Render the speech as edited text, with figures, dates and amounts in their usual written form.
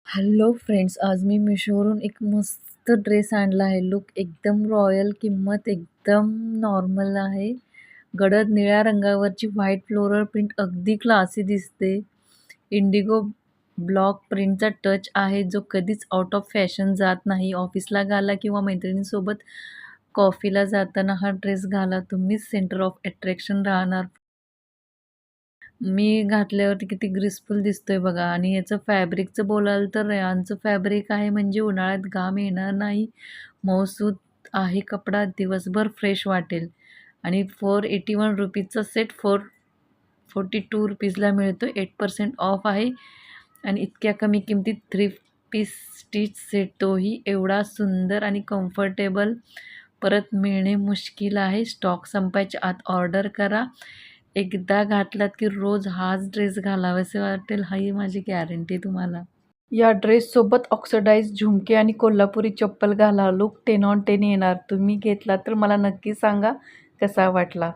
Hello friends, आज मी मिशोवरून एक मस्त ड्रेस आणला आहे. लुक एकदम रॉयल, किंमत एकदम नॉर्मल आहे. गडद निळ्या रंगावरची व्हाईट फ्लोरल प्रिंट अगदी क्लासी दिसते. इंडिगो ब्लॉक प्रिंटचा टच आहे, जो कधीच आउट ऑफ फॅशन जात नाही. ऑफिसला घाला किंवा मैत्रिणींसोबत कॉफीला जाताना हा ड्रेस घाला, तुम्हीच सेंटर ऑफ अट्रॅक्शन राहणार. मी घातल्यावरती किती ग्रेसफुल दिसतोय बघा. आणि याचं फॅब्रिकचं बोलाल तर रेयॉनचं फॅब्रिक आहे, म्हणजे उन्हाळ्यात घाम येणार नाही. मऊसूत आहे कपडा, दिवसभर फ्रेश वाटेल. आणि ₹481 सेट 442 मिळतो. 8% ऑफ आहे. आणि इतक्या कमी किमतीत 3 पीस स्टिच सेट, तोही एवढा सुंदर आणि कम्फर्टेबल, परत मिळणे मुश्किल आहे. स्टॉक संपायच्या आत ऑर्डर करा. एकदा घातलात की रोज हाच ड्रेस घालावेसे वाटेल, ही माझी गॅरंटी तुम्हाला. या ड्रेससोबत ऑक्सिडाइज झुमके आणि कोल्हापुरी चप्पल घाला, लुक 10 on 10 येणार. तुम्ही घेतला तर मला नक्की सांगा कसा वाटला.